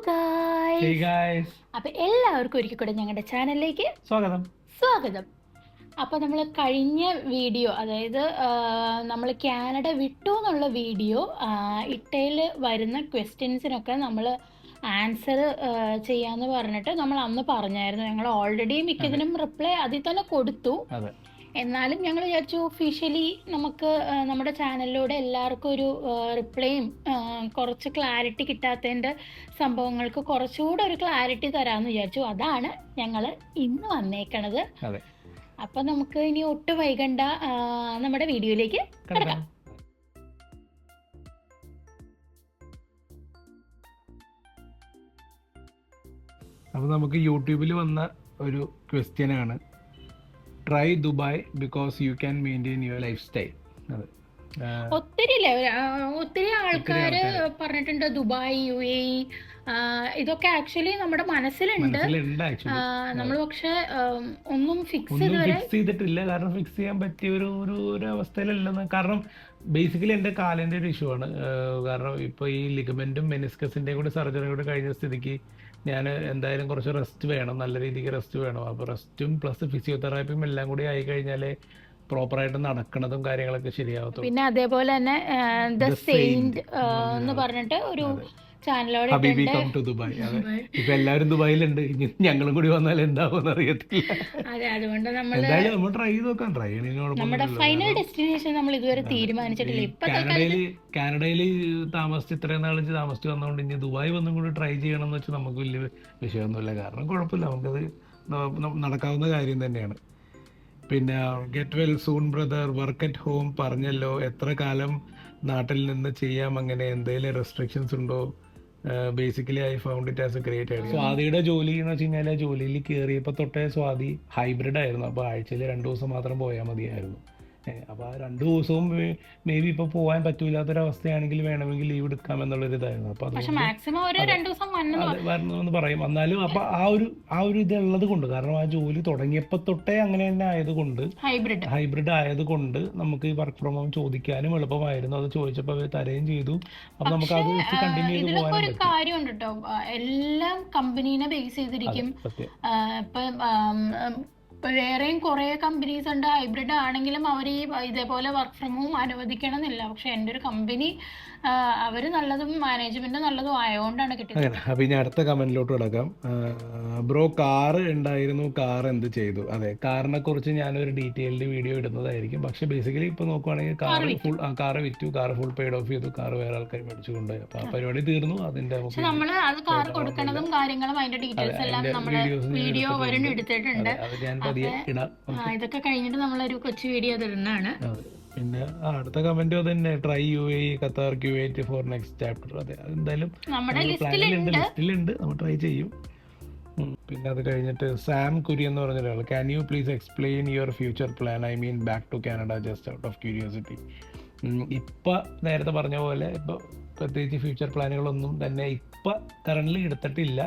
Hey guys. അപ്പോൾ എല്ലാവർക്കും ഒരിക്കൽ കൂടെ ഞങ്ങളുടെ ചാനലിലേക്ക് സ്വാഗതം. അപ്പോൾ നമ്മൾ കഴിഞ്ഞ വീഡിയോ, അതായത് നമ്മൾ കാനഡ വിട്ടു എന്നുള്ള വീഡിയോ ഇട്ടയിൽ വരുന്ന ക്വസ്റ്റ്യൻസിനൊക്കെ നമ്മൾ ആൻസർ ചെയ്യാന്ന് പറഞ്ഞിട്ട് നമ്മൾ അന്ന് പറഞ്ഞായിരുന്നു. ഞങ്ങൾ ഓൾറെഡി മിക്കതിനും റിപ്ലൈ അതിൽ തന്നെ കൊടുത്തു. എന്നാലും ഞങ്ങൾ വിചാരിച്ചു ഒഫീഷ്യലി നമുക്ക് നമ്മുടെ ചാനലിലൂടെ എല്ലാവർക്കും ഒരു റിപ്ലൈയും കുറച്ച് ക്ലാരിറ്റി കിട്ടാത്തതിൻ്റെ സംഭവങ്ങൾക്ക് കുറച്ചുകൂടെ ഒരു ക്ലാരിറ്റി തരാമെന്ന് വിചാരിച്ചു. അതാണ് ഞങ്ങൾ ഇന്ന് വന്നേക്കണത്. അപ്പം നമുക്ക് ഇനി ഒട്ടും വൈകണ്ട നമ്മുടെ വീഡിയോയിലേക്ക് കിടക്കാം. അപ്പോൾ നമുക്ക് യൂട്യൂബിൽ വന്ന ഒരു ക്വസ്റ്റ്യൻ ആണ്, try Dubai because you can maintain your life style. ഒത്തിരി ആൾക്കാർ പറഞ്ഞിട്ടുണ്ട് ദുബായ്, UAE, ഇതൊക്കെ ആക്ച്വലി നമ്മുടെ മനസ്സിലുണ്ട്. നമ്മൾ പക്ഷെ ഒന്നും ഫിക്സ് ചെയ്തിട്ടില്ല. കാരണം ഫിക്സ് ചെയ്യാൻ പറ്റിയ ഒരു അവസ്ഥയിലല്ലെന്ന്. കാരണം ബേസിക്കലി എൻ്റെ കാലിൻ്റെ ഒരു ഇഷ്യൂ ആണ്. കാരണം ഇപ്പോൾ ഈ ലിഗമെന്റും മെനിസ്കസിൻ്റെയും കൂടി സർജറി കൂടി കഴിഞ്ഞ സ്ഥിതിക്ക് ഞാൻ എന്തായാലും കുറച്ച് റെസ്റ്റ് വേണം, നല്ല രീതിക്ക് റെസ്റ്റ് വേണം. അപ്പോൾ റെസ്റ്റും പ്ലസ് ഫിസിയോതെറാപ്പിയും എല്ലാം കൂടി ആയി കഴിഞ്ഞാൽ പ്രോപ്പറായിട്ട് നടക്കണതും കാര്യങ്ങളൊക്കെ ശരിയാവത്തുള്ളൂ. പിന്നെ അതേപോലെ തന്നെ ദ സെയിന്റ് എന്ന് പറഞ്ഞിട്ട് ഒരു ചാനലോട് ഇപ്പൊ എല്ലാവരും ദുബായിലുണ്ട്. ഞങ്ങളും കൂടി വന്നാൽ എന്താവും അറിയത്തില്ല. അതുകൊണ്ട് നമ്മൾ ട്രൈ ചെയ്ത് നോക്കാം. ട്രൈ നമ്മുടെ ഫൈനൽ ഡെസ്റ്റിനേഷൻ നമ്മൾ ഇതുവരെ തീരുമാനിച്ചിട്ടില്ല. കാനഡയിൽ താമസിച്ച് ഇത്രയും നാളിച്ച് താമസിച്ച് വന്നതുകൊണ്ട് ഇനി ദുബായ് വന്നും കൂടി ട്രൈ ചെയ്യണം എന്ന് വെച്ചാൽ നമുക്ക് വലിയ വിഷയമൊന്നുമില്ല. കാരണം കുഴപ്പമില്ല, നമുക്കത് നടക്കാവുന്ന കാര്യം തന്നെയാണ്. പിന്നെ get well soon brother, work at home പറഞ്ഞല്ലോ, എത്ര കാലം നാട്ടിൽ നിന്ന് ചെയ്യാം, അങ്ങനെ എന്തെങ്കിലും റെസ്ട്രിക്ഷൻസ് ഉണ്ടോ? Basically I found it as a great idea. സ്വാതിയുടെ ജോലി എന്ന് വെച്ച് കഴിഞ്ഞാൽ ജോലിയിൽ കയറിയപ്പോൾ തൊട്ടേ സ്വാതി ഹൈബ്രിഡ് ആയിരുന്നു. അപ്പോൾ ആഴ്ചയിൽ 2 ദിവസം മാത്രം പോയാൽ മതിയായിരുന്നു. അപ്പോൾ ആ 2 ദിവസവും മേ ബി ഇപ്പോൾ പോകാൻ പറ്റൂലാത്തൊരവസ്ഥയാണെങ്കിൽ വേണമെങ്കിൽ ലീവ് എടുക്കാം എന്നുള്ളൊരു ഇതായിരുന്നു. അപ്പോൾ വരണമെന്ന് പറയും. എന്നാലും അപ്പോൾ ആ ഒരു ഇതുള്ളത് കൊണ്ട്, കാരണം ആ ജോലി തുടങ്ങിയപ്പോൾ തൊട്ടേ അങ്ങനെ തന്നെ ആയതുകൊണ്ട്, ഹൈബ്രിഡ് ആയതുകൊണ്ട് നമുക്ക് ഈ വർക്ക് ഫ്രം ഹോം ചോദിക്കാനും എളുപ്പമായിരുന്നു. അത് ചോദിച്ചപ്പോൾ അവർ തരുകയും ചെയ്തു. അപ്പോൾ നമുക്ക് അത് വെച്ച് കണ്ടിന്യൂ ചെയ്ത് പോകാൻ ഒരു കാര്യമുണ്ട് കേട്ടോ. എല്ലാം കമ്പനീനെ ബേസ് ചെയ്തിരിക്കും. വേറെയും കുറേ കമ്പനീസ് ഉണ്ട് ഹൈബ്രിഡ് ആണെങ്കിലും അവർ ഈ ഇതേപോലെ വർക്ക് ഫ്രം ഹോം അനുവദിക്കണം എന്നില്ല. പക്ഷെ എൻ്റെ ഒരു കമ്പനി അവർ നല്ലതും മാനേജ്മെന്റ് നല്ലതും ആയതുകൊണ്ടാണ് കിട്ടിയത്. അപ്പൊ ഇനി അടുത്ത കമന്റിലോട്ട് കിടക്കാം. ബ്രോ, കാറ് ഉണ്ടായിരുന്നു, കാർ എന്ത് ചെയ്തു? അതെ, കാറിനെ കുറിച്ച് ഞാനൊരു ഡീറ്റെയിൽഡ് വീഡിയോ ഇടുന്നതായിരിക്കും. പക്ഷെ ബേസിക്കലി ഇപ്പൊ നോക്കുവാണെങ്കിൽ കാറ് വിറ്റു, കാറ് ഫുൾ പെയ്ഡ് ഓഫ് ചെയ്തു, കാറ് വേറെ ആൾക്കാർ മേടിച്ചു കൊണ്ടുപോയി. അപ്പൊ ആ പരിപാടി തീർന്നു. അതിന്റെ കാർ കൊടുക്കുന്നതും കാര്യങ്ങളും അതിന്റെ ഡീറ്റെയിൽസ് എല്ലാം നമ്മുടെ വീഡിയോ വരും എടുത്തിട്ടുണ്ട്. ഇതൊക്കെ കഴിഞ്ഞിട്ട് നമ്മളൊരു കൊച്ചു വീഡിയോ തരുന്നതാണ്. പിന്നെ അടുത്ത കമന്റ് തന്നെ, try UAE, Qatar, Kuwait for next chapter. അതെ, അതെന്തായാലും ലിസ്റ്റിലുണ്ട്, നമ്മൾ ട്രൈ ചെയ്യും. പിന്നെ അത് കഴിഞ്ഞിട്ട് സാം കുരി എന്ന് പറഞ്ഞ ഒരാൾ, can you please explain your future plan, I mean back to Canada just out of curiosity. ഇപ്പം നേരത്തെ പറഞ്ഞ പോലെ ഇപ്പോൾ പ്രത്യേകിച്ച് ഫ്യൂച്ചർ പ്ലാനുകളൊന്നും തന്നെ ഇപ്പം കറൻ്റ് എടുത്തിട്ടില്ല.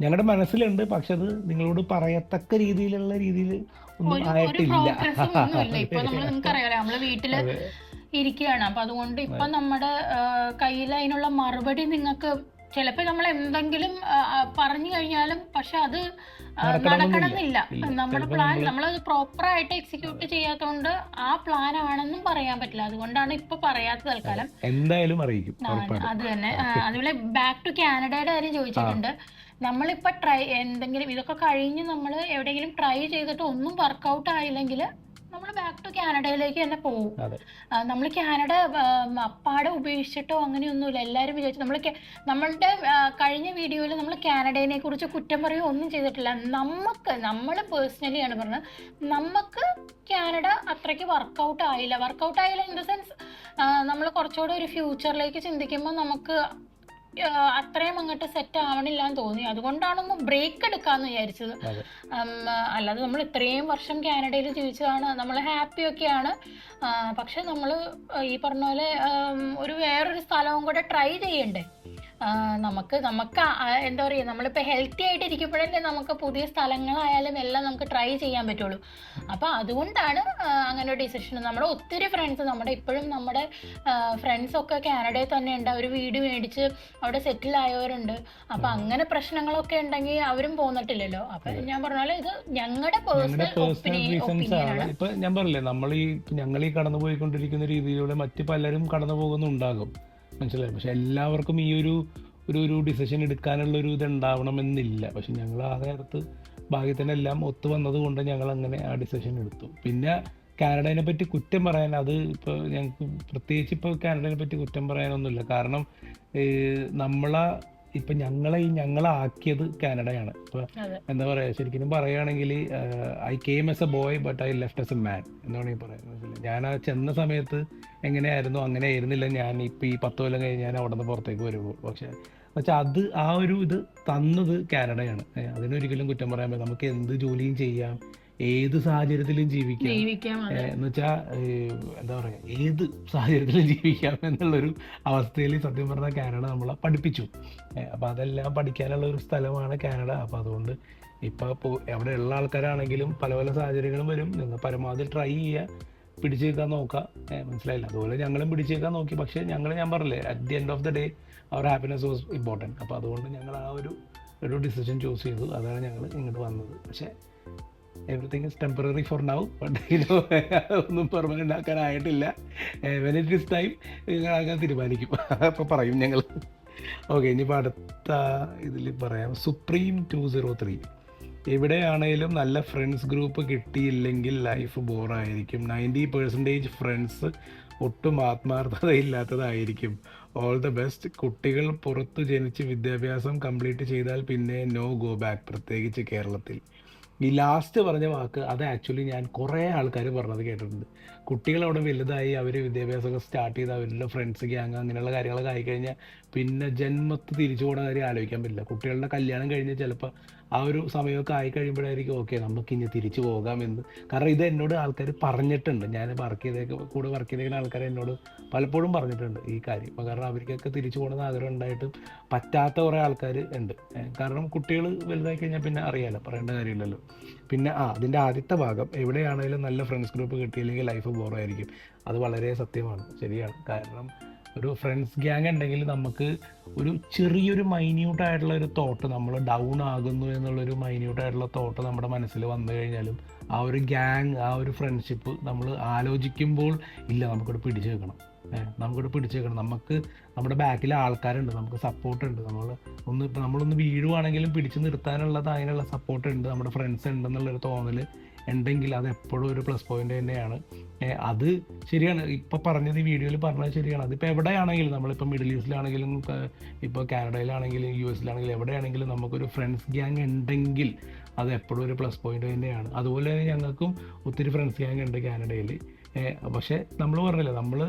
ഞങ്ങളുടെ മനസ്സിലുണ്ട്, പക്ഷെ അത് നിങ്ങളോട് പറയത്തക്ക രീതിയിൽ ഒന്നും ആയിട്ടില്ല. ഇപ്പൊ നിങ്ങൾക്കറിയാലോ, നമ്മള് വീട്ടില് ഇരിക്കുകയാണ്. അപ്പൊ അതുകൊണ്ട് ഇപ്പൊ നമ്മുടെ കയ്യിൽ അതിനുള്ള മറുപടി നിങ്ങൾക്ക് ചിലപ്പോ നമ്മൾ എന്തെങ്കിലും പറഞ്ഞു കഴിഞ്ഞാലും പക്ഷെ അത് നടക്കണമെന്നില്ല. നമ്മുടെ പ്ലാൻ നമ്മളത് പ്രോപ്പറായിട്ട് എക്സിക്യൂട്ട് ചെയ്യാത്തതുകൊണ്ട് ആ പ്ലാൻ ആണെന്നും പറയാൻ പറ്റില്ല. അതുകൊണ്ടാണ് ഇപ്പൊ പറയാത്ത തൽക്കാലം. എന്തായാലും അറിയിക്കും. അത് തന്നെ. അതുപോലെ ബാക്ക് ടു കാനഡയുടെ കാര്യം ചോദിച്ചിട്ടുണ്ട്. നമ്മളിപ്പോ എന്തെങ്കിലും ഇതൊക്കെ കഴിഞ്ഞ് നമ്മൾ എവിടെയെങ്കിലും ട്രൈ ചെയ്തിട്ട് ഒന്നും വർക്കൗട്ട് ആയില്ലെങ്കിൽ നമ്മൾ ബാക്ക് ടു കാനഡയിലേക്ക് തന്നെ പോകും. നമ്മൾ കാനഡ അപ്പാടെ ഉപേക്ഷിച്ചിട്ടോ അങ്ങനെയൊന്നുമില്ല. എല്ലാവരും വിചാരിച്ചു നമ്മളുടെ കഴിഞ്ഞ വീഡിയോയിൽ നമ്മൾ കാനഡയെ കുറിച്ച് കുറ്റം പറയുകയോ ഒന്നും ചെയ്തിട്ടില്ല. നമ്മൾ പേഴ്സണലിയാണ് പറഞ്ഞത്, നമുക്ക് കാനഡ അത്രയ്ക്ക് വർക്കൗട്ട് ആയില്ല ഇൻ ദ സെൻസ് നമ്മൾ കുറച്ചുകൂടെ ഒരു ഫ്യൂച്ചറിലേക്ക് ചിന്തിക്കുമ്പോൾ നമുക്ക് അത്രയും അങ്ങോട്ട് സെറ്റ് ആവണില്ല എന്ന് തോന്നി. അതുകൊണ്ടാണൊന്ന് ബ്രേക്ക് എടുക്കാന്ന് വിചാരിച്ചത്. അല്ലാതെ നമ്മൾ ഇത്രയും വർഷം കാനഡയിൽ ജീവിച്ചതാണ്, നമ്മൾ ഹാപ്പിയൊക്കെയാണ്. പക്ഷെ നമ്മൾ ഈ പറഞ്ഞ പോലെ വേറൊരു സ്ഥലവും കൂടെ ട്രൈ ചെയ്യണ്ടേ. നമുക്ക് നമുക്ക് എന്താ പറയുക, നമ്മളിപ്പോൾ ഹെൽത്തി ആയിട്ട് ഇരിക്കുമ്പോഴല്ലേ നമുക്ക് പുതിയ സ്ഥലങ്ങളായാലും എല്ലാം നമുക്ക് ട്രൈ ചെയ്യാൻ പറ്റുള്ളൂ. അപ്പോൾ അതുകൊണ്ടാണ് അങ്ങനെ ഒരു ഡിസിഷൻ. നമ്മുടെ ഒത്തിരി ഫ്രണ്ട്സ്, ഇപ്പോഴും നമ്മുടെ ഫ്രണ്ട്സൊക്കെ കാനഡയിൽ തന്നെ ഉണ്ട്. അവർ വീട് മേടിച്ച് അവിടെ സെറ്റിൽ ആയവരുണ്ട്. അപ്പം അങ്ങനെ പ്രശ്നങ്ങളൊക്കെ ഉണ്ടെങ്കിൽ അവരും പോന്നിട്ടില്ലല്ലോ. അപ്പം ഞാൻ പറഞ്ഞ പോലെ ഇത് ഞങ്ങളുടെ പേഴ്സണൽ ഒപ്പീനിയനാണ്. ഇപ്പൊ ഞാൻ പറഞ്ഞില്ലേ, ഞങ്ങൾ ഈ കടന്നു പോയിക്കൊണ്ടിരിക്കുന്ന രീതിയിലൂടെ മറ്റു പലരും കടന്നു പോകുന്നുണ്ടാകും, മനസ്സിലായി. പക്ഷെ എല്ലാവർക്കും ഈ ഒരു ഒരു ഡിസിഷൻ എടുക്കാനുള്ള ഒരു ഇത് ഉണ്ടാവണമെന്നില്ല. പക്ഷെ ഞങ്ങൾ ആ നേരത്ത് ഭാഗ്യത്തിന് എല്ലാം ഒത്തു വന്നത് കൊണ്ട് ഞങ്ങൾ അങ്ങനെ ആ ഡിസിഷൻ എടുത്തു. പിന്നെ കാനഡയെ പറ്റി കുറ്റം പറയാൻ, അത് ഇപ്പോൾ ഞങ്ങൾക്ക് പ്രത്യേകിച്ച് ഇപ്പോൾ കാനഡയെ പറ്റി കുറ്റം പറയാനൊന്നുമില്ല. കാരണം നമ്മളെ ഇപ്പം ഞങ്ങളാക്കിയത് കാനഡയാണ്. ഇപ്പോൾ എന്താ പറയുക, ശരിക്കും പറയുകയാണെങ്കിൽ I came as A boy but I left as a man എന്ന് വേണമെങ്കിൽ പറയാം. മനസ്സിലായി. ഞാൻ ആ ചെന്ന സമയത്ത് എങ്ങനെയായിരുന്നു അങ്ങനെ ആയിരുന്നില്ല ഞാൻ ഇപ്പോൾ ഈ 10 കൊല്ലം കഴിഞ്ഞ് ഞാൻ അവിടെ നിന്ന് പുറത്തേക്ക് വരുമ്പോൾ. പക്ഷേ എന്നുവെച്ചാൽ അത് ആ ഒരു ഇത് തന്നത് കാനഡയാണ്. അതിനൊരിക്കലും കുറ്റം പറയാൻ പറ്റില്ല. നമുക്ക് എന്ത് ജോലിയും ചെയ്യാം, ഏത് സാഹചര്യത്തിലും ജീവിക്കാം എന്ന് വെച്ചാൽ എന്താ പറയുക, ഏത് സാഹചര്യത്തിലും ജീവിക്കാം എന്നുള്ളൊരു അവസ്ഥയിൽ സത്യം പറഞ്ഞാൽ കാനഡ നമ്മളെ പഠിപ്പിച്ചു. അപ്പോൾ അതെല്ലാം പഠിക്കാനുള്ള ഒരു സ്ഥലമാണ് കാനഡ. അപ്പോൾ അതുകൊണ്ട് ഇപ്പോൾ എവിടെയുള്ള ആൾക്കാരാണെങ്കിലും പല പല സാഹചര്യങ്ങളും വരും. നിങ്ങൾ പരമാവധി ട്രൈ ചെയ്യുക, പിടിച്ചു നിൽക്കാൻ നോക്കുക. മനസ്സിലായില്ല. അതുപോലെ ഞങ്ങളും പിടിച്ചു നിൽക്കാൻ നോക്കി. പക്ഷേ ഞാൻ പറഞ്ഞില്ലേ, at the end of the day അവർ ഹാപ്പിനെസ് വാസ് ഇമ്പോർട്ടൻറ്റ്. അപ്പോൾ അതുകൊണ്ട് ഞങ്ങൾ ആ ഒരു ഡിസിഷൻ ചൂസ് ചെയ്തു. അതാണ് ഞങ്ങൾ ഇങ്ങോട്ട് വന്നത്. പക്ഷേ everything is temporary for now. But ഒന്നും പെർമനൻ്റ് ആക്കാനായിട്ടില്ല. വെൻ ഇറ്റ് ഇസ് ടൈം ഞങ്ങളാക്കാൻ തീരുമാനിക്കും. അപ്പോൾ പറയും ഞങ്ങൾ. ഓക്കെ, ഇനിയിപ്പോൾ അടുത്ത ഇതിൽ പറയാം. സുപ്രീം 203. എവിടെയാണേലും നല്ല ഫ്രണ്ട്സ് ഗ്രൂപ്പ് കിട്ടിയില്ലെങ്കിൽ ലൈഫ് ബോറായിരിക്കും. 90% ഫ്രണ്ട്സ് ഒട്ടും ആത്മാർത്ഥതയില്ലാത്തതായിരിക്കും. All the best. കുട്ടികൾ പുറത്ത് ജനിച്ച് വിദ്യാഭ്യാസം കംപ്ലീറ്റ് ചെയ്താൽ പിന്നെ നോ ഗോ ബാക്ക്, പ്രത്യേകിച്ച് കേരളത്തിൽ. ഈ ലാസ്റ്റ് പറഞ്ഞ വാക്ക് അത് ആക്ച്വലി ഞാൻ കുറേ ആൾക്കാർ പറഞ്ഞത് കേട്ടിട്ടുണ്ട്. കുട്ടികൾ അവിടെ വലുതായി അവർ വിദ്യാഭ്യാസമൊക്കെ സ്റ്റാർട്ട് ചെയ്ത് അവരുടെ ഫ്രണ്ട്സ് ഗ്യാങ് അങ്ങനെയുള്ള കാര്യങ്ങളൊക്കെ ആയിക്കഴിഞ്ഞാൽ പിന്നെ ജന്മത്ത് തിരിച്ചു പോകുന്ന കാര്യം ആലോചിക്കാൻ പറ്റില്ല. കുട്ടികളുടെ കല്യാണം കഴിഞ്ഞ് ചിലപ്പോൾ ആ ഒരു സമയമൊക്കെ ആയി കഴിയുമ്പോഴായിരിക്കും ഓക്കെ നമുക്ക് ഇനി തിരിച്ചു പോകാമെന്ന്. കാരണം ഇത് എന്നോട് ആൾക്കാർ പറഞ്ഞിട്ടുണ്ട്. ഞാൻ കൂടെ വർക്ക് ചെയ്തേക്കുന്ന ആൾക്കാർ എന്നോട് പലപ്പോഴും പറഞ്ഞിട്ടുണ്ട് ഈ കാര്യം. കാരണം അവർക്കൊക്കെ തിരിച്ചു പോകണമെന്ന് ആഗ്രഹം ഉണ്ടായിട്ട് പറ്റാത്ത കുറേ ആൾക്കാർ ഉണ്ട്. കാരണം കുട്ടികൾ വലുതായി കഴിഞ്ഞാൽ പിന്നെ അറിയാമല്ലോ, പറയേണ്ട കാര്യമില്ലല്ലോ. പിന്നെ അതിൻ്റെ ആദ്യത്തെ ഭാഗം, എവിടെയാണെങ്കിലും നല്ല ഫ്രണ്ട്സ് ഗ്രൂപ്പ് കിട്ടിയില്ലെങ്കിൽ ലൈഫ് ബോറായിരിക്കും. അത് വളരെ സത്യമാണ്, ശരിയാണ്. കാരണം ഒരു ഫ്രണ്ട്സ് ഗ്യാങ് ഉണ്ടെങ്കിൽ നമുക്ക് ഒരു ചെറിയൊരു മൈന്യൂട്ടായിട്ടുള്ള ഒരു തോട്ട്, നമ്മൾ ഡൗൺ ആകുന്നു എന്നുള്ളൊരു മൈന്യൂട്ടായിട്ടുള്ള തോട്ട് നമ്മുടെ മനസ്സിൽ വന്നു കഴിഞ്ഞാലും ആ ഒരു ഗ്യാങ്, ആ ഒരു ഫ്രണ്ട്ഷിപ്പ് നമ്മൾ ആലോചിക്കുമ്പോൾ ഇല്ല നമുക്കിവിടെ പിടിച്ചു വെക്കണം, നമുക്ക് നമ്മുടെ ബാക്കിൽ ആൾക്കാരുണ്ട്, നമുക്ക് സപ്പോർട്ടുണ്ട്. നമ്മളൊന്ന് വീഴുവാണെങ്കിലും പിടിച്ചു നിർത്താനുള്ളത് അതിനുള്ള സപ്പോർട്ടുണ്ട്, നമ്മുടെ ഫ്രണ്ട്സ് ഉണ്ടെന്നുള്ളൊരു തോന്നൽ ഉണ്ടെങ്കിൽ അത് എപ്പോഴും ഒരു പ്ലസ് പോയിന്റ് തന്നെയാണ്. അത് ശരിയാണ്, ഇപ്പോൾ പറഞ്ഞത് ഈ വീഡിയോയിൽ പറഞ്ഞത് ശരിയാണ്. അതിപ്പോൾ എവിടെയാണെങ്കിലും, നമ്മളിപ്പോൾ മിഡിൽ ഈസ്റ്റിലാണെങ്കിലും ഇപ്പോൾ കാനഡയിലാണെങ്കിലും യു എസിലാണെങ്കിലും എവിടെയാണെങ്കിലും നമുക്കൊരു ഫ്രണ്ട്സ് ഗ്യാങ് ഉണ്ടെങ്കിൽ അത് എപ്പോഴും ഒരു പ്ലസ് പോയിന്റ് തന്നെയാണ്. അതുപോലെ തന്നെ ഞങ്ങൾക്കും ഒത്തിരി ഫ്രണ്ട്സ് ഗ്യാങ് ഉണ്ട് കാനഡയിൽ. പക്ഷേ നമ്മൾ പറഞ്ഞില്ല, നമ്മൾ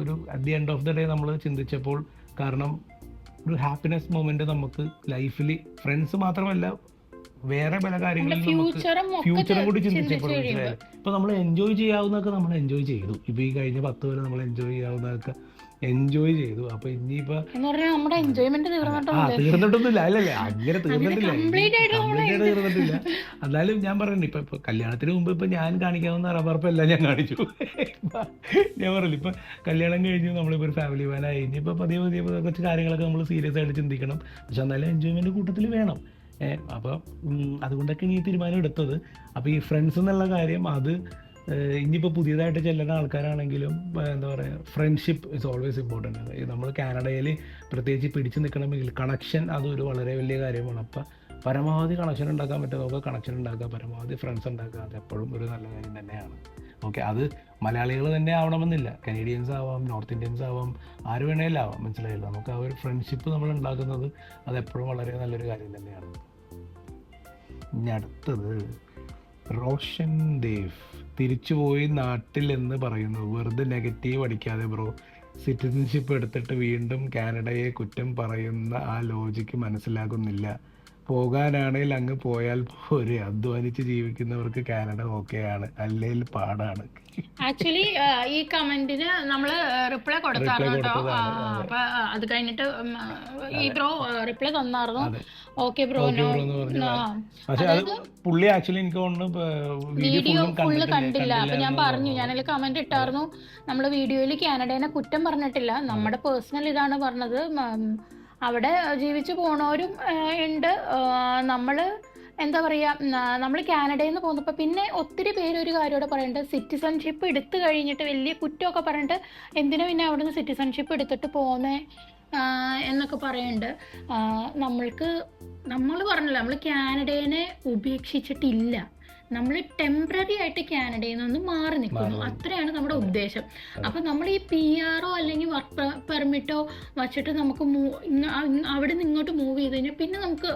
ഒരു at the end of the day നമ്മൾ ചിന്തിച്ചപ്പോൾ, കാരണം ഒരു ഹാപ്പിനെസ് മൊമെന്റ് നമുക്ക് ലൈഫിൽ ഫ്രണ്ട്സ് മാത്രമല്ല വേറെ പല കാര്യങ്ങളും ഫ്യൂച്ചറും കൂടി ചിന്തിച്ചപ്പോൾ ഇപ്പൊ നമ്മൾ എൻജോയ് ചെയ്യാവുന്നതൊക്കെ നമ്മൾ എൻജോയ് ചെയ്തു. ഇപ്പൊ ഈ കഴിഞ്ഞ 10 കൊല്ലം നമ്മൾ എൻജോയ് ചെയ്യാവുന്നതൊക്കെ എൻജോയ് ചെയ്തു. അപ്പൊ ഇനിയിപ്പോ തീർന്നിട്ടൊന്നുമില്ല, അല്ലല്ലേ, അങ്ങനെ തീർന്നിട്ടില്ല. എന്നാലും ഞാൻ പറയണ്ട, ഇപ്പൊ കല്യാണത്തിന് മുമ്പ് ഇപ്പൊ ഞാൻ കാണിക്കാവുന്ന റബർപ്പെല്ലാം ഞാൻ കാണിച്ചു. ഞാൻ പറഞ്ഞില്ല, ഇപ്പൊ കല്യാണം കഴിഞ്ഞു, നമ്മളിപ്പോ ഒരു ഫാമിലി മാനായി, ഇനിയിപ്പോ പതിയെ പതിയെ കുറച്ച് കാര്യങ്ങളൊക്കെ നമ്മൾ സീരിയസ് ആയിട്ട് ചിന്തിക്കണം. പക്ഷെ എന്നാലും എൻജോയ്മെന്റ് കൂട്ടത്തിൽ വേണം. അപ്പോൾ അതുകൊണ്ടൊക്കെ ഈ തീരുമാനം എടുത്തത്. അപ്പോൾ ഈ ഫ്രണ്ട്സ് എന്നുള്ള കാര്യം, അത് ഇനിയിപ്പോൾ പുതിയതായിട്ട് ചെല്ലുന്ന ആൾക്കാരാണെങ്കിലും എന്താ പറയുക, ഫ്രണ്ട്ഷിപ്പ് ഇസ് ഓൾവേസ് ഇമ്പോർട്ടൻ്റ്. നമ്മൾ കാനഡയിൽ പ്രത്യേകിച്ച് പിടിച്ചു നിൽക്കണമെങ്കിൽ കണക്ഷൻ അതൊരു വളരെ വലിയ കാര്യമാണ്. അപ്പോൾ പരമാവധി കണക്ഷൻ ഉണ്ടാക്കാൻ പറ്റുന്നതൊക്കെ കണക്ഷൻ ഉണ്ടാക്കുക, പരമാവധി ഫ്രണ്ട്സ് ഉണ്ടാക്കുക, അത് എപ്പോഴും ഒരു നല്ല കാര്യം തന്നെയാണ്. ഓക്കെ, അത് മലയാളികൾ തന്നെ ആവണമെന്നില്ല, കനേഡിയൻസ് ആവാം, നോർത്ത് ഇന്ത്യൻസ് ആവാം, ആര് വേണേലും ആവാം, മനസ്സിലായില്ല. നമുക്ക് ആ ഒരു ഫ്രണ്ട്ഷിപ്പ് നമ്മൾ ഉണ്ടാക്കുന്നത് അത് എപ്പോഴും വളരെ നല്ലൊരു കാര്യം തന്നെയാണ്. ഇനി അടുത്തത് റോഷൻ ദേവ്, തിരിച്ചുപോയി നാട്ടിൽ എന്ന് പറയുന്നു. വെറുതെ നെഗറ്റീവ് അടിക്കാതെ ബ്രോ, സിറ്റിസൺഷിപ്പ് എടുത്തിട്ട് വീണ്ടും കാനഡയെ കുറ്റം പറയുന്ന ആ ലോജിക്ക് മനസ്സിലാകുന്നില്ല. പോകാനാണെങ്കിൽ അങ്ങ് പോയാൽ പോരെ, അധ്വാനിച്ച് ജീവിക്കുന്നവർക്ക് കാനഡ ഓക്കെയാണ്, അല്ലെങ്കിൽ പാടാണ്. ആക്ച്വലി ഈ കമന്റിന് നമ്മള് റിപ്ലൈ റിപ്ലൈ കൊടുത്തായിരുന്നു കേട്ടോ. കൊടുത്തതാണ്. അതെ അപ്പൊ അത് കഴിഞ്ഞിട്ട് ഈ അതെ ബ്രോ റിപ്ലൈ തന്നായിരുന്നു. അതെ okay bro, okay no. Bro എന്ന് പറഞ്ഞു. പക്ഷെ അത് അതായത് പുള്ളി ആക്ച്വലി എനിക്ക് തോന്നുന്നു വീഡിയോ വീഡിയോ ഫുള്ളും ഫുള്ള് കണ്ടിട്ടില്ല കണ്ടില്ല. അപ്പൊ ഞാൻ കണ്ടില്ലായിരുന്നു പറഞ്ഞു, തോന്നുന്നു. ഞാനതിൽ കമന്റ് അതെ ഇട്ടായിരുന്നു, നമ്മൾ വീഡിയോയിൽ കാനഡേനെ കുറ്റം പറഞ്ഞിട്ടില്ല, അതെ നമ്മുടെ പേഴ്സണൽ ഇതാണ് പറഞ്ഞത്. അവിടെ ജീവിച്ചു പോണവരും ഉണ്ട്. നമ്മള് എന്താ പറയാ, നമ്മൾ കാനഡയിൽ നിന്ന് പോന്നപ്പോ പിന്നെ ഒത്തിരി പേര് ഒരു കാര്യം കൂടെ പറയുന്നുണ്ട്, സിറ്റിസൺഷിപ്പ് എടുത്തു കഴിഞ്ഞിട്ട് വലിയ കുറ്റമൊക്കെ പറഞ്ഞിട്ട് എന്തിനാ പിന്നെ അവിടെ നിന്ന് സിറ്റിസൺഷിപ്പ് എടുത്തിട്ട് പോന്നേ എന്നൊക്കെ പറയുന്നുണ്ട്. നമ്മൾക്ക് നമ്മൾ പറഞ്ഞില്ല, നമ്മൾ കാനഡേനെ ഉപേക്ഷിച്ചിട്ടില്ല, നമ്മൾ ടെമ്പററി ആയിട്ട് കാനഡയിൽ നിന്ന് മാറി നിൽക്കുന്നു, മാറുന്നുണ്ട്. അത്രയാണ് നമ്മുടെ അതെ ഉദ്ദേശം. അതെ അപ്പൊ നമ്മൾ ഈ PR അല്ലെങ്കിൽ വർക്ക് പെർമിറ്റോ വച്ചിട്ട് നമുക്ക് അവിടെ നിന്ന് ഇങ്ങോട്ട് മൂവ് ചെയ്ത് കഴിഞ്ഞാൽ പിന്നെ നമുക്ക്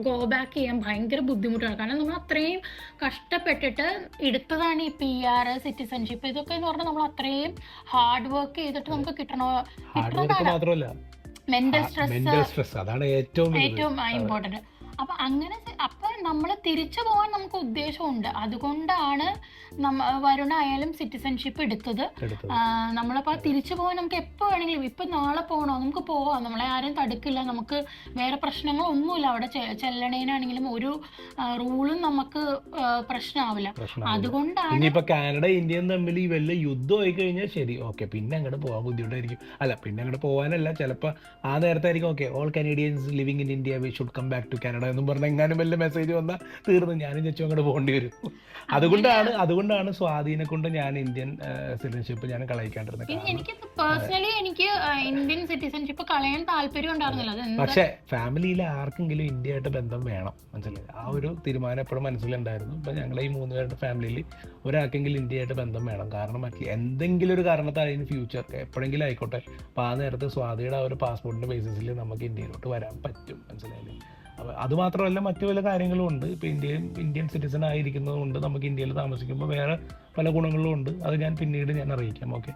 ഗോ ബാക്ക് ചെയ്യാൻ ഭയങ്കര ബുദ്ധിമുട്ടാണ്. കാരണം നമ്മൾ അത്രയും കഷ്ടപ്പെട്ടിട്ട് എടുത്തതാണ് ഈ PR, സിറ്റിസൺഷിപ്പ്, ഇതൊക്കെ എന്ന് പറഞ്ഞാൽ നമ്മൾ അത്രയും ഹാർഡ് വർക്ക് ചെയ്തിട്ട് നമുക്ക് ഹാർഡ് വർക്ക് കിട്ടണതാണ്. മാത്രമല്ല, മെന്റൽ മെന്റൽ സ്ട്രെസ് സ്ട്രെസ് അതാണ് ഏറ്റവും വലുത്. ഏറ്റവും അതെ ഇമ്പോർട്ടന്റ്. അപ്പൊ അങ്ങനെ അപ്പൊ നമ്മൾ തിരിച്ചു പോകാൻ നമുക്ക് ഉദ്ദേശമുണ്ട്, അതുകൊണ്ടാണ് വരുണായാലും സിറ്റിസൺഷിപ്പ് എടുത്തത്. എടുത്തത്. നമ്മളപ്പോ തിരിച്ചു പോകാൻ നമുക്ക് എപ്പോ വേണമെങ്കിലും, ഇപ്പൊ നാളെ പോകണോ നമുക്ക് പോവാം, നമ്മളെ ആരും തടുക്കില്ല, നമുക്ക് വേറെ പ്രശ്നങ്ങളൊന്നുമില്ല. അവിടെ ചെല്ലണേനാണെങ്കിലും ഒരു റൂളും നമുക്ക് പ്രശ്നമാവില്ല. പ്രശ്നമാവില്ല. അതുകൊണ്ടാണ് ഇനിയിപ്പോ കാനഡ ഇന്ത്യയും തമ്മിൽ ഈ വല്ല യുദ്ധം ആയി കഴിഞ്ഞാൽ ശരി, ഓക്കെ, പിന്നെ അങ്ങോട്ട് പോകാൻ ബുദ്ധിമുട്ടായിരിക്കും. അല്ല, പിന്നെ അങ്ങോട്ട് പോകാനല്ല, ചിലപ്പോൾ ആ നേരത്തായിരിക്കും okay, all Canadians living in India we should come back to Canada എന്നും പറഞ്ഞാൽ എങ്ങാനും വല്ല മെസ്സേജ് വന്നാൽ തീർന്നു, ഞാനും ചേച്ചും അങ്ങോട്ട് പോകേണ്ടി വരും. അതുകൊണ്ടാണ് സ്വാധീനെ കൊണ്ട് ഞാൻ ഇന്ത്യൻ സിറ്റിസൺഷിപ്പ് ഞാൻ കളയിക്കാണ്ടിരുന്നത്. എനിക്ക് പേഴ്സണലി എനിക്ക് ഇന്ത്യൻ സിറ്റിസൺഷിപ്പ് കളയാൻ താല്പര്യം ഉണ്ടായിരുന്നില്ല. പക്ഷെ ഫാമിലിയിൽ ആർക്കെങ്കിലും ഇന്ത്യയായിട്ട് ബന്ധം വേണം, മനസ്സിലായി, ആ ഒരു തീരുമാനം എപ്പോഴും മനസ്സിലുണ്ടായിരുന്നു. ഇപ്പൊ ഞങ്ങളെ ഈ 3 പേരുടെ ഫാമിലിയിൽ ഒരാൾക്കെങ്കിലും ഇന്ത്യയായിട്ട് ബന്ധം വേണം. കാരണം എന്തെങ്കിലും ഒരു കാരണത്താൽ ഇൻ ഫ്യൂച്ചർ എപ്പോഴെങ്കിലും ആയിക്കോട്ടെ, അപ്പൊ ആ നേരത്തെ സ്വാതിയുടെ ആ ഒരു പാസ്പോർട്ടിന്റെ ബേസിസിൽ നമുക്ക് ഇന്ത്യയിലോട്ട് വരാൻ പറ്റും, മനസ്സിലായില്ലേ. അപ്പോൾ അത് മാത്രമല്ല, മറ്റു പല കാര്യങ്ങളും ഉണ്ട്. ഇപ്പോൾ ഇന്ത്യൻ സിറ്റിസൺ ആയിരിക്കുന്നത് കൊണ്ട് നമുക്ക് ഇന്ത്യയിൽ താമസിക്കുമ്പോൾ വേറെ പല ഗുണങ്ങളും ഉണ്ട്. അത് ഞാൻ പിന്നീട് അറിയിക്കാം. ഓക്കെ.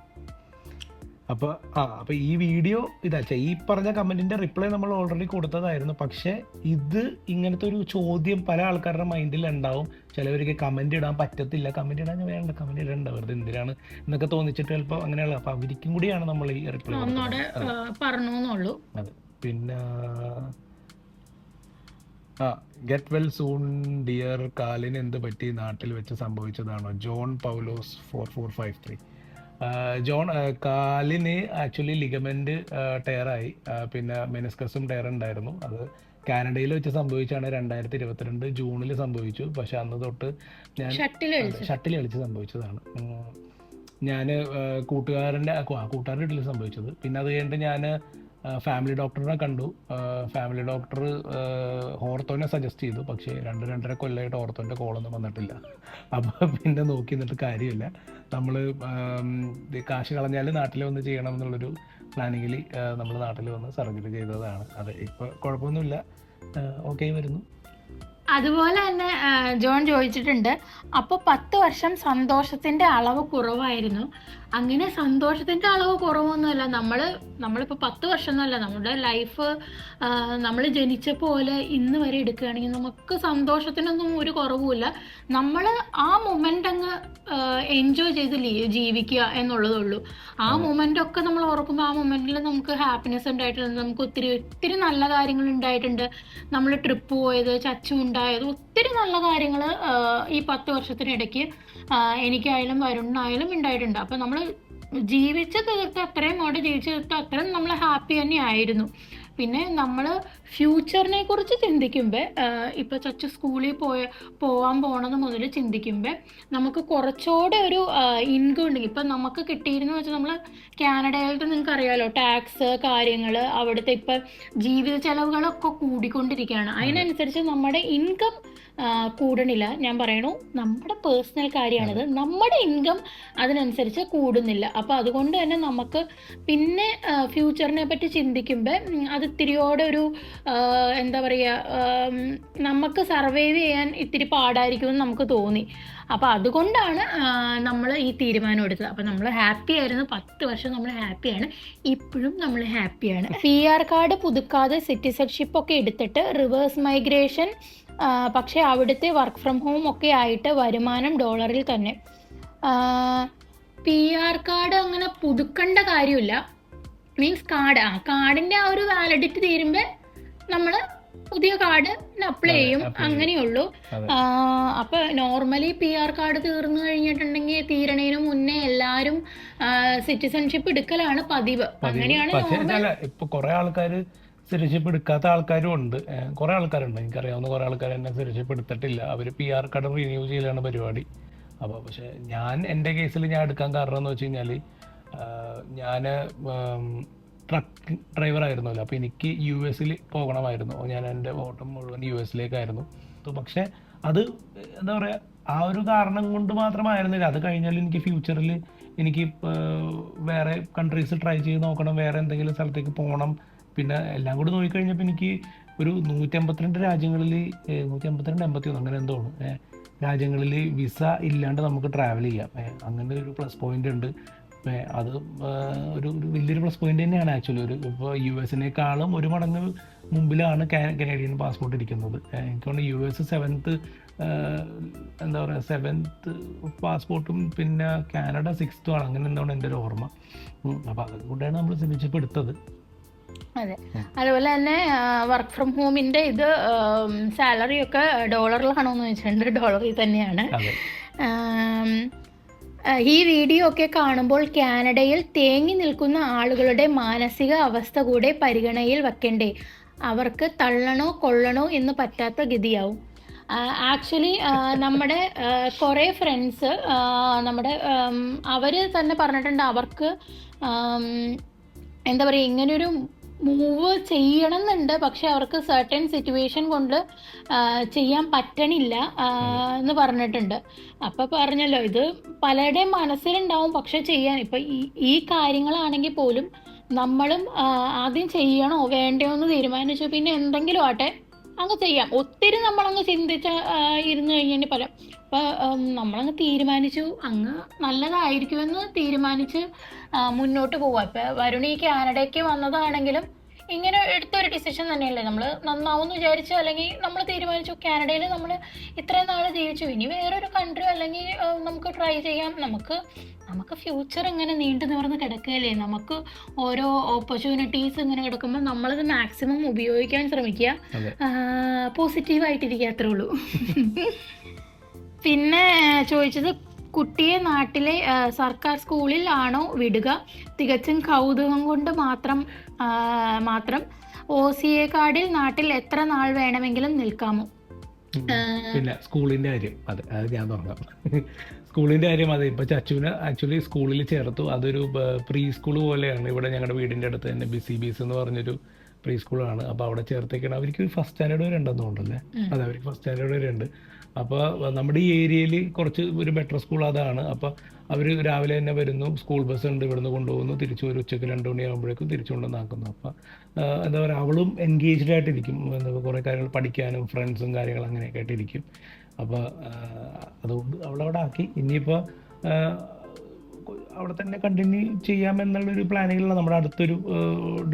അപ്പോൾ ഈ വീഡിയോ ഈ പറഞ്ഞ കമന്റിന്റെ റിപ്ലൈ നമ്മൾ ഓൾറെഡി കൊടുത്തതായിരുന്നു. പക്ഷെ ഇത് ഇങ്ങനത്തെ ഒരു ചോദ്യം പല ആൾക്കാരുടെ മൈൻഡിൽ ഉണ്ടാവും. ചിലവർക്ക് കമന്റ് ഇടാൻ പറ്റത്തില്ല, കമന്റ് ഇടാൻ വേണ്ട, കമന്റ് ഇടണ്ട, വെറുതെ എന്തിനാണ് എന്നൊക്കെ തോന്നിച്ചിട്ട് ചിലപ്പോൾ അങ്ങനെയുള്ള. അപ്പൊ അവർക്കും കൂടിയാണ് നമ്മൾ ഈ റിപ്ലൈ പറഞ്ഞോന്നുള്ളൂ. അതെ. പിന്നെ ഗെറ്റ് വെൽ സൂൺ ഡിയർ, കാലിന് എന്ത് പറ്റി, നാട്ടിൽ വെച്ച് സംഭവിച്ചതാണോ? ജോൺ പൗലോസ് 4453. ജോൺ, കാലിന് ആക്ച്വലി ലിഗമെന്റ് ടയറായി, പിന്നെ മെനിസ്കസും ടയർ ഉണ്ടായിരുന്നു. അത് കാനഡയിൽ വെച്ച് സംഭവിച്ചാണ്. 2022 ജൂണിൽ സംഭവിച്ചു. പക്ഷെ അന്ന് തൊട്ട് ഞാൻ ഷട്ടിൽ കളിച്ച് സംഭവിച്ചതാണ്. ഞാൻ കൂട്ടുകാരൻ്റെ വീട്ടിൽ സംഭവിച്ചത്. പിന്നെ അത് കഴിഞ്ഞിട്ട് ഞാൻ ഫാമിലി ഡോക്ടറിനെ കണ്ടു. ഫാമിലി ഡോക്ടർ ഓർത്തോനെ സജസ്റ്റ് ചെയ്തു. പക്ഷേ 2-2.5 കൊല്ലമായിട്ട് ഓർത്തോൻ്റെ കോളൊന്നും വന്നിട്ടില്ല. അപ്പോൾ പിന്നെ നോക്കി നിന്നിട്ട് കാര്യമില്ല. നമ്മൾ കാശ് കളഞ്ഞാൽ നാട്ടിൽ വന്ന് ചെയ്യണം എന്നുള്ളൊരു പ്ലാനിങ്ങിൽ നമ്മൾ നാട്ടിൽ വന്ന് സർജറി ചെയ്തതാണ്. അത് ഇപ്പോൾ കുഴപ്പമൊന്നുമില്ല, ഓക്കെ വരുന്നു. അതുപോലെ തന്നെ ജോൺ ചോദിച്ചിട്ടുണ്ട്, അപ്പോൾ 10 വർഷം സന്തോഷത്തിന്റെ അളവ് കുറവായിരുന്നു. അങ്ങനെ സന്തോഷത്തിന്റെ അളവ് കുറവൊന്നുമല്ല. നമ്മളിപ്പോൾ 10 വർഷം എന്നല്ല, നമ്മുടെ ലൈഫ് നമ്മൾ ജനിച്ച പോലെ ഇന്ന് വരെ എടുക്കുകയാണെങ്കിൽ നമുക്ക് സന്തോഷത്തിനൊന്നും ഒരു കുറവുമില്ല. നമ്മൾ ആ മൊമെന്റ് അങ്ങ് എൻജോയ് ചെയ്ത് ജീവിക്കുക എന്നുള്ളതേ ഉള്ളൂ. ആ മൊമെന്റ് ഒക്കെ നമ്മൾ ഓർക്കുമ്പോൾ ആ മൊമെന്റിൽ നമുക്ക് ഹാപ്പിനെസ് ഉണ്ടായിട്ടുണ്ട്, നമുക്ക് ഒത്തിരി നല്ല കാര്യങ്ങൾ ഉണ്ടായിട്ടുണ്ട്. നമ്മൾ ട്രിപ്പ് പോയത്, ചച്ചു ഉണ്ടായത്, ഒത്തിരി നല്ല കാര്യങ്ങൾ ഈ 10 വർഷത്തിനിടയ്ക്ക് എനിക്കായാലും വരുണായാലും ഉണ്ടായിട്ടുണ്ട്. അപ്പം നമ്മൾ ജീവിച്ച് തീർത്ത അത്രയും, അവിടെ ജീവിച്ച് തീർത്ത അത്രയും നമ്മൾ ഹാപ്പി തന്നെ ആയിരുന്നു. പിന്നെ നമ്മൾ ഫ്യൂച്ചറിനെ കുറിച്ച് ചിന്തിക്കുമ്പോൾ, ഇപ്പം ചച്ചു സ്കൂളിൽ പോകാൻ പോണത് മുതൽ ചിന്തിക്കുമ്പോൾ നമുക്ക് കുറച്ചുകൂടെ ഒരു ഇൻകം ഉണ്ടെങ്കിൽ, ഇപ്പം നമുക്ക് കിട്ടിയിരുന്നു വെച്ചാൽ, നമ്മൾ കാനഡയിലത്തെ നിങ്ങൾക്ക് അറിയാമല്ലോ, ടാക്സ് കാര്യങ്ങൾ, അവിടുത്തെ ഇപ്പം ജീവിത ചെലവുകളൊക്കെ കൂടിക്കൊണ്ടിരിക്കുകയാണ്. അതിനനുസരിച്ച് നമ്മുടെ ഇൻകം കൂടണില്ല. ഞാൻ പറയണു, നമ്മുടെ പേഴ്സണൽ കാര്യമാണിത്, നമ്മുടെ ഇൻകം അതിനനുസരിച്ച് കൂടുന്നില്ല. അപ്പോൾ അതുകൊണ്ട് തന്നെ നമുക്ക് പിന്നെ ഫ്യൂച്ചറിനെ പറ്റി ചിന്തിക്കുമ്പോൾ അത് ഇത്തിരിയോടെ ഒരു എന്താ പറയുക, നമുക്ക് സർവൈവ് ചെയ്യാൻ ഇത്തിരി പാടായിരിക്കുമെന്ന് നമുക്ക് തോന്നി. അപ്പോൾ അതുകൊണ്ടാണ് നമ്മൾ ഈ തീരുമാനം എടുത്തത്. അപ്പോൾ നമ്മൾ ഹാപ്പി ആയിരുന്നു, 10 വർഷം നമ്മൾ ഹാപ്പിയാണ്, ഇപ്പോഴും നമ്മൾ ഹാപ്പിയാണ്. PR കാർഡ് പുതുക്കാതെ സിറ്റിസൺഷിപ്പ് ഒക്കെ എടുത്തിട്ട് റിവേഴ്സ് മൈഗ്രേഷൻ, പക്ഷേ അവിടുത്തെ വർക്ക് ഫ്രം ഹോം ഒക്കെ ആയിട്ട് വരുമാനം ഡോളറിൽ തന്നെ. PR കാർഡ് അങ്ങനെ പുതുക്കേണ്ട കാര്യമില്ല. മീൻസ് കാർഡിൻ്റെ ആ ഒരു വാലിഡിറ്റി തീരുമ്പോൾ നമ്മൾ പുതിയ കാർഡ് അപ്ലൈ ചെയ്യും, അങ്ങനെയുള്ളൂ. അപ്പോൾ നോർമലി PR കാർഡ് തീർന്നു കഴിഞ്ഞിട്ടുണ്ടെങ്കിൽ തീരണേന് മുന്നേ എല്ലാവരും സിറ്റിസൺഷിപ്പ് എടുക്കലാണ് പതിവ്. അങ്ങനെയാണ് ഇപ്പൊ കുറെ ആൾക്കാർ സിറ്റിസൺഷിപ്പ് എടുക്കാത്ത ആൾക്കാരും ഉണ്ട്. കുറെ ആൾക്കാരുണ്ട്, എനിക്കറിയാവുന്ന കുറെ ആൾക്കാർ തന്നെ സിറ്റിസൺഷിപ്പ് എടുത്തിട്ടില്ല. അവർ PR കാർഡ് റിന്യൂ ചെയ്യലാണ് പരിപാടി. അപ്പോൾ പക്ഷെ എൻ്റെ കേസിൽ ഞാൻ എടുക്കാൻ കാരണം എന്ന് വെച്ച് കഴിഞ്ഞാൽ ഞാൻ ട്രക്ക് ഡ്രൈവർ ആയിരുന്നല്ലോ. അപ്പോൾ എനിക്ക് US പോകണമായിരുന്നു. ഞാൻ എൻ്റെ ഓട്ടം മുഴുവൻ US പക്ഷെ അത് എന്താ പറയുക, ആ ഒരു കാരണം കൊണ്ട് മാത്രമായിരുന്നില്ല. അത് കഴിഞ്ഞാൽ എനിക്ക് ഫ്യൂച്ചറിൽ എനിക്ക് വേറെ കൺട്രീസ് ട്രൈ ചെയ്ത് നോക്കണം, വേറെ എന്തെങ്കിലും സ്ഥലത്തേക്ക് പോകണം. പിന്നെ എല്ലാം കൂടി നോക്കിക്കഴിഞ്ഞപ്പോൾ എനിക്ക് ഒരു 152 രാജ്യങ്ങളിൽ 152 81 അങ്ങനെ എന്തോ രാജ്യങ്ങളിൽ വിസ ഇല്ലാണ്ട് നമുക്ക് ട്രാവൽ ചെയ്യാം. അങ്ങനെ ഒരു പ്ലസ് പോയിന്റ് ഉണ്ട്. അത് ഒരു വലിയൊരു പ്ലസ് പോയിന്റ് തന്നെയാണ് ആക്ച്വലി. ഇപ്പോൾ US ഒരു മടങ്ങ് മുമ്പിലാണ് കനേഡിയൻ പാസ്പോർട്ട് ഇരിക്കുന്നത്. എനിക്ക് തോന്നുന്നു US 7th എന്താ പറയുക 7th പാസ്പോർട്ടും പിന്നെ കാനഡ 6th ആണ്, അങ്ങനെ എന്താണ് എൻ്റെ ഒരു ഓർമ്മ. അപ്പോൾ അതുകൊണ്ടാണ് നമ്മൾ സിറ്റിസൺഷിപ്പ് എടുത്തത്. അതെ, അതുപോലെ തന്നെ വർക്ക് ഫ്രം ഹോമിൻ്റെ ഇത് സാലറി ഒക്കെ ഡോളറിലാണോ എന്ന് വെച്ചിട്ടുണ്ട്, ഡോളറിൽ തന്നെയാണ്. ഈ വീഡിയോ ഒക്കെ കാണുമ്പോൾ കാനഡയിൽ തേങ്ങി നിൽക്കുന്ന ആളുകളുടെ മാനസിക അവസ്ഥ കൂടെ പരിഗണനയിൽ വെക്കണ്ടേ? അവർക്ക് തള്ളണോ കൊള്ളണോ എന്ന് പറ്റാത്ത ഗതിയാവും. ആക്ച്വലി നമ്മുടെ കുറേ ഫ്രണ്ട്സ് അവർ തന്നെ പറഞ്ഞിട്ടുണ്ട്, അവർക്ക് എന്താ പറയുക, ഇങ്ങനൊരു മൂവ് ചെയ്യണം എന്നുണ്ട്, പക്ഷെ അവർക്ക് സർട്ടൻ സിറ്റുവേഷൻ കൊണ്ട് ചെയ്യാൻ പറ്റണില്ല എന്ന് പറഞ്ഞിട്ടുണ്ട്. അപ്പം പറഞ്ഞല്ലോ, ഇത് പലരുടെയും മനസ്സിലുണ്ടാവും, പക്ഷെ ചെയ്യാൻ ഇപ്പം ഈ കാര്യങ്ങളാണെങ്കിൽ പോലും നമ്മളും ആദ്യം ചെയ്യണോ വേണ്ടയോ എന്ന് തീരുമാനിച്ചു, പിന്നെ എന്തെങ്കിലും ആട്ടെ അങ്ങ് ചെയ്യാം. ഒത്തിരി നമ്മളങ്ങ് ഇരുന്ന് കഴിഞ്ഞാൽ പല അപ്പം നമ്മളങ്ങ് തീരുമാനിച്ചു, അങ്ങ് നല്ലതായിരിക്കുമെന്ന് തീരുമാനിച്ച് മുന്നോട്ട് പോവാം. ഇപ്പം വരുൺ ഈ കാനഡയ്ക്ക് വന്നതാണെങ്കിലും ഇങ്ങനെ എടുത്തൊരു ഡിസിഷൻ തന്നെയല്ലേ. നമ്മൾ നന്നാവുമെന്ന് വിചാരിച്ചു, അല്ലെങ്കിൽ നമ്മൾ തീരുമാനിച്ചു കാനഡയിൽ നമ്മൾ ഇത്രയും നാൾ ജീവിച്ചു, ഇനി വേറൊരു കൺട്രി അല്ലെങ്കിൽ നമുക്ക് ട്രൈ ചെയ്യാം. നമുക്ക് ഫ്യൂച്ചർ ഇങ്ങനെ നീണ്ടു നിവർന്ന് കിടക്കുകയല്ലേ, നമുക്ക് ഓരോ ഓപ്പർച്യൂണിറ്റീസ് ഇങ്ങനെ കിടക്കുമ്പോൾ നമ്മളത് മാക്സിമം ഉപയോഗിക്കാൻ ശ്രമിക്കുക, പോസിറ്റീവായിട്ടിരിക്കുക, അത്രേ ഉള്ളൂ. പിന്നെ ചോദിച്ചത്, കുട്ടിയെ നാട്ടിലെ സർക്കാർ സ്കൂളിൽ ആണോ വിടുക? തികച്ചും കൗതുകം കൊണ്ട് മാത്രം OCA കാർഡിൽ നാട്ടിൽ എത്ര നാൾ വേണമെങ്കിലും നിൽക്കാമോ? പിന്നെ സ്കൂളിൻ്റെ കാര്യം, അത് ഞാൻ തുടങ്ങാം. സ്കൂളിൻ്റെ കാര്യം അതെ, ഇപ്പോൾ ചച്ചുവിന് ആക്ച്വലി സ്കൂളിൽ ചേർത്തു. അതൊരു പ്രീ സ്കൂൾ പോലെയാണ്. ഇവിടെ ഞങ്ങളുടെ വീടിൻ്റെ അടുത്ത് തന്നെ BCBS എന്ന് പറഞ്ഞൊരു പ്രീ സ്കൂളാണ്. അപ്പോൾ അവിടെ ചേർത്തേക്കാണ്. അവർക്ക് ഫസ്റ്റ് സ്റ്റാൻഡേർഡ് വരെ ഉണ്ടെന്ന് തോന്നുന്നല്ലേ? അതെ, അവർക്ക് ഫസ്റ്റ് സ്റ്റാൻഡേർഡ് വരെ ഉണ്ട്. അപ്പോൾ നമ്മുടെ ഈ ഏരിയയിൽ കുറച്ച് ഒരു ബെറ്റർ സ്കൂൾ അതാണ്. അപ്പോൾ അവർ രാവിലെ തന്നെ വരുന്നു, സ്കൂൾ ബസ് ഉണ്ട്, ഇവിടുന്ന് കൊണ്ടുപോകുന്നു, തിരിച്ചു ഒരു ഉച്ചയ്ക്ക് 2 മണിയാകുമ്പോഴേക്കും തിരിച്ചു കൊണ്ടുവന്നാക്കുന്നു. അപ്പോൾ എന്താ പറയുക, അവളും എൻഗേജ്ഡ് ആയിട്ടിരിക്കും, കുറേ കാര്യങ്ങൾ പഠിക്കാനും ഫ്രണ്ട്സും കാര്യങ്ങളും അങ്ങനെയൊക്കെ ആയിട്ടിരിക്കും. അപ്പോൾ അതുകൊണ്ട് അവളവിടെ ആക്കി. ഇനിയിപ്പോൾ അവിടെ തന്നെ കണ്ടിന്യൂ ചെയ്യാമെന്നുള്ളൊരു പ്ലാനിങ്ങിലാണ്. നമ്മുടെ അടുത്തൊരു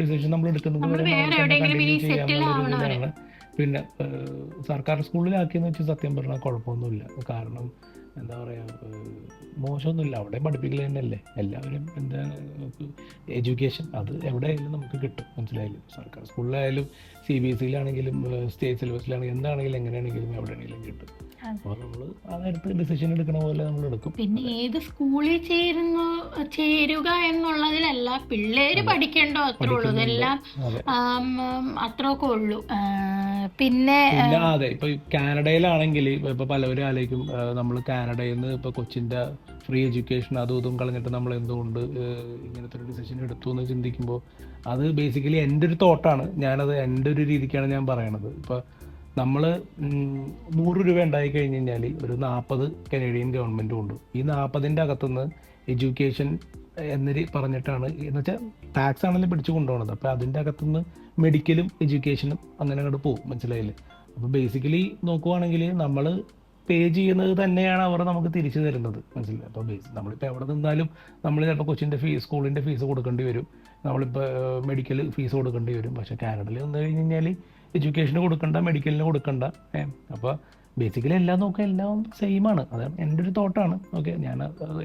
ഡിസിഷൻ നമ്മൾ എടുക്കുന്നത് കണ്ടിന്യൂ ചെയ്യാമെന്നുള്ളൊരു ഇതിലാണ്. പിന്നെ സർക്കാർ സ്കൂളിലാക്കിയെന്ന് വെച്ചാൽ സത്യം പറഞ്ഞാൽ കുഴപ്പമൊന്നുമില്ല. കാരണം എന്താ പറയുക, മോശമൊന്നുമില്ല, അവിടെ പഠിപ്പിക്കൽ തന്നെയല്ലേ. എല്ലാവരും എന്താ എഡ്യൂക്കേഷൻ അത് എവിടെയായാലും നമുക്ക് കിട്ടും, മനസ്സിലായാലും. സർക്കാർ സ്കൂളിലായാലും CBSE-യിലാണെങ്കിലും സ്റ്റേറ്റ് സിലബസിലാണെങ്കിലും എന്താണെങ്കിലും എങ്ങനെയാണെങ്കിലും എവിടെയാണെങ്കിലും കിട്ടും. അപ്പോൾ നമ്മൾ ആ നേരത്ത് ഡിസിഷൻ എടുക്കണ പോലെ നമ്മൾ എടുക്കും. പിന്നെ ഏത് സ്കൂളിൽ ചേരുക എന്നുള്ളതിലല്ല, പിള്ളേര് പഠിക്കേണ്ടോ അത്രേ ഉള്ളൂ, ഇതെല്ലാം അത്രയൊക്കെ ഉള്ളൂ. പിന്നെ അതെ, ഇപ്പൊ കാനഡയിലാണെങ്കിൽ ഇപ്പൊ പലവരും ആലോചിക്കും, നമ്മൾ കാനഡയിൽ നിന്ന് ഇപ്പൊ കൊച്ചിന്റെ ഫ്രീ എഡ്യൂക്കേഷൻ അതും ഇതും കളഞ്ഞിട്ട് നമ്മൾ എന്തുകൊണ്ട് ഇങ്ങനത്തെ ഒരു ഡിസിഷൻ എടുത്തു എന്ന് ചിന്തിക്കുമ്പോൾ അത് ബേസിക്കലി എൻ്റെ ഒരു തോട്ടാണ്. ഞാനത് എൻ്റെ ഒരു രീതിക്കാണ് ഞാൻ പറയണത്. ഇപ്പൊ നമ്മൾ 100 രൂപ ഉണ്ടായി കഴിഞ്ഞ് കഴിഞ്ഞാൽ ഒരു 40 കനേഡിയൻ ഗവൺമെൻറ്റും ഉണ്ട്. ഈ 40ൻ്റെ അകത്തുനിന്ന് എഡ്യൂക്കേഷൻ എന്നൊരു പറഞ്ഞിട്ടാണ്, എന്ന് വെച്ചാൽ ടാക്സ് ആണല്ലോ പിടിച്ചു കൊണ്ടുപോകുന്നത്. അപ്പോൾ അതിൻ്റെ അകത്തുനിന്ന് മെഡിക്കലും എഡ്യൂക്കേഷനും അങ്ങനെ അങ്ങോട്ട് പോകും, മനസ്സിലായില്ലേ? അപ്പോൾ ബേസിക്കലി നോക്കുവാണെങ്കിൽ നമ്മൾ പേ ചെയ്യുന്നത് തന്നെയാണ് അവർ നമുക്ക് തിരിച്ചു തരുന്നത്, മനസ്സിലായി? അപ്പോൾ നമ്മളിപ്പോൾ എവിടെ നിന്നാലും നമ്മൾ ചിലപ്പോൾ കൊച്ചിൻ്റെ സ്കൂളിൻ്റെ ഫീസ് കൊടുക്കേണ്ടി വരും, നമ്മളിപ്പോൾ മെഡിക്കൽ ഫീസ് കൊടുക്കേണ്ടി വരും. പക്ഷേ കാനഡയിൽ വന്നു കഴിഞ്ഞ് കഴിഞ്ഞാൽ എഡ്യൂക്കേഷന് കൊടുക്കണ്ട, മെഡിക്കലിന് കൊടുക്കണ്ട. അപ്പോൾ ബേസിക്കലി എല്ലാം നോക്കുക, എല്ലാം സെയിമാണ്. അതാണ് എൻ്റെ ഒരു തോട്ടാണ്. ഓക്കെ, ഞാൻ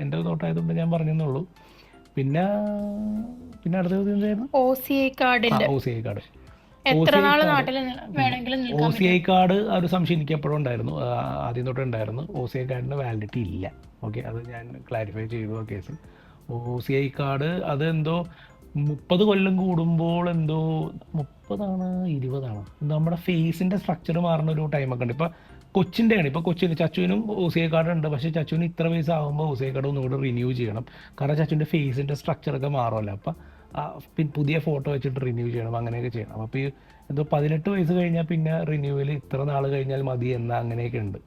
എൻ്റെ ഒരു തോട്ടായതുകൊണ്ട് ഞാൻ പറഞ്ഞെന്നുള്ളൂ. പിന്നെ പിന്നെ അടുത്ത ചോദ്യം എന്തായിരുന്നു? OCI കാർഡിന്റെ OCI കാർഡ്. എത്ര നാള് നാട്ടിൽ വേണമെങ്കിലും നിൽക്കാൻ OCI കാർഡ് ആ ഒരു സംശയം എനിക്ക് എപ്പോഴും ഉണ്ടായിരുന്നു, ആദ്യം തൊട്ട് ഉണ്ടായിരുന്നു. OCI കാർഡിന് വാലിഡിറ്റി ഇല്ല. ഓക്കെ, അത് ഞാൻ ക്ലാരിഫൈ ചെയ്തു ആ കേസ്. OCI കാർഡ് അത് എന്തോ 30 കൊല്ലം കൂടുമ്പോൾ എന്തോ 30 20 നമ്മുടെ ഫേസിൻ്റെ സ്ട്രക്ചർ മാറുന്ന ഒരു ടൈമൊക്കെ ഉണ്ട്. ഇപ്പോൾ കൊച്ചിൻ്റെയാണ്, ഇപ്പോൾ കൊച്ചിന് ചച്ചുവിനും OCI കാർഡ് ഉണ്ട്. പക്ഷേ ചച്ചുവിന് ഇത്ര വയസ്സാകുമ്പോൾ OCI കാർഡ് ഒന്നുകൂടെ റിന്യൂ ചെയ്യണം, കാരണം ചച്ചുവിൻ്റെ ഫേസിൻ്റെ സ്ട്രക്ചറൊക്കെ മാറുമല്ലോ. അപ്പോൾ പുതിയ ഫോട്ടോ വെച്ചിട്ട് റിന്യൂ ചെയ്യണം, അങ്ങനെയൊക്കെ ചെയ്യണം. അപ്പോൾ ഈ എന്തോ 18 വയസ്സ് കഴിഞ്ഞാൽ പിന്നെ റിന്യൂവൽ ഇത്ര നാൾ കഴിഞ്ഞാൽ മതി എന്ന അങ്ങനെയൊക്കെ ഉണ്ട്.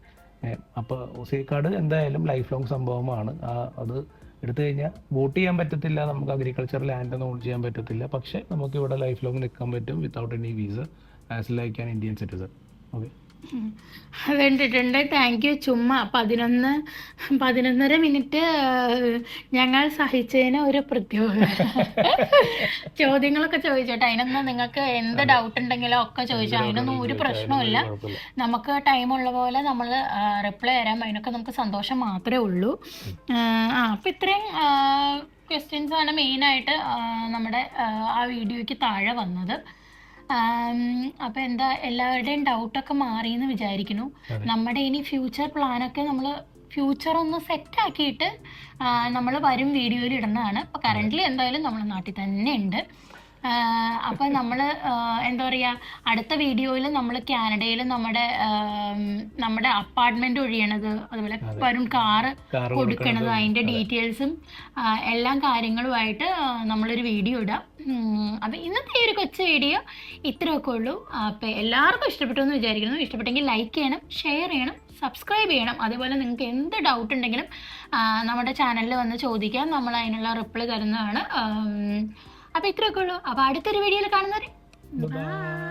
അപ്പോൾ OCI കാർഡ് എന്തായാലും ലൈഫ് ലോങ് സംഭവമാണ്. അത് എടുത്തു കഴിഞ്ഞാൽ വോട്ട് ചെയ്യാൻ പറ്റത്തില്ല, നമുക്ക് അഗ്രികൾച്ചർ ലാൻഡ് ഓൺ ചെയ്യാൻ പറ്റത്തില്ല. പക്ഷേ നമുക്ക് ഇവിടെ ലൈഫ് ലോങ് നിൽക്കാൻ പറ്റും without any visa, as like an Indian citizen. Okay, അത് കണ്ടിട്ടുണ്ട്. Thank you. ചുമ്മാ 11:30 മിനിറ്റ് ഞങ്ങൾ സഹിച്ചതിന് ഒരു പ്രത്യേക ചോദ്യങ്ങളൊക്കെ ചോദിച്ചോട്ടെ. അതിനൊന്നും നിങ്ങൾക്ക് എന്ത് ഡൗട്ട് ഉണ്ടെങ്കിലോ ഒക്കെ ചോദിച്ചോ, അതിനൊന്നും ഒരു പ്രശ്നമില്ല. നമുക്ക് ടൈമുള്ള പോലെ നമ്മൾ റിപ്ലൈ തരാം. അതിനൊക്കെ നമുക്ക് സന്തോഷം മാത്രമേ ഉള്ളൂ. അപ്പം ഇത്രയും ക്വസ്റ്റ്യൻസ് ആണ് മെയിനായിട്ട് നമ്മുടെ ആ വീഡിയോയ്ക്ക് താഴെ വന്നത്. അപ്പോൾ എന്താ, എല്ലാവരുടെയും ഡൗട്ടൊക്കെ മാറിയെന്ന് വിചാരിക്കുന്നു. നമ്മുടെ ഇനി ഫ്യൂച്ചർ പ്ലാനൊക്കെ നമ്മൾ ഫ്യൂച്ചർ ഒന്ന് സെറ്റാക്കിയിട്ട് നമ്മൾ വരും വീഡിയോയിൽ ഇടുന്നതാണ്. അപ്പോൾ കറൻ്റ്ലി എന്തായാലും നമ്മൾ നാട്ടിൽ തന്നെ ഉണ്ട്. അപ്പം നമ്മൾ എന്താ പറയുക, അടുത്ത വീഡിയോയിൽ നമ്മൾ കാനഡയിൽ നമ്മുടെ അപ്പാർട്ട്മെൻറ്റ് ഒഴിയണത്, അതുപോലെ വരും കാറ് കൊടുക്കണത്, അതിൻ്റെ ഡീറ്റെയിൽസും എല്ലാ കാര്യങ്ങളുമായിട്ട് നമ്മളൊരു വീഡിയോ ഇടാം. അപ്പം ഇന്നത്തെ ഈ ഒരു കൊച്ചു വീഡിയോ ഇത്രയൊക്കെ ഉള്ളൂ. അപ്പം എല്ലാവർക്കും ഇഷ്ടപ്പെട്ടു എന്ന് വിചാരിക്കുന്നു. ഇഷ്ടപ്പെട്ടെങ്കിൽ ലൈക്ക് ചെയ്യണം, ഷെയർ ചെയ്യണം, സബ്സ്ക്രൈബ് ചെയ്യണം. അതേപോലെ നിങ്ങൾക്ക് എന്ത് ഡൗട്ട് ഉണ്ടെങ്കിലും നമ്മുടെ ചാനലിൽ വന്ന് ചോദിക്കാം, നമ്മൾ അതിനുള്ള റിപ്ലൈ തരുന്നതാണ്. അപ്പോൾ ഇത്രയൊക്കെ ഉള്ളൂ. അപ്പോൾ അടുത്തൊരു വീഡിയോയിൽ കാണുന്നവരെ ബൈ.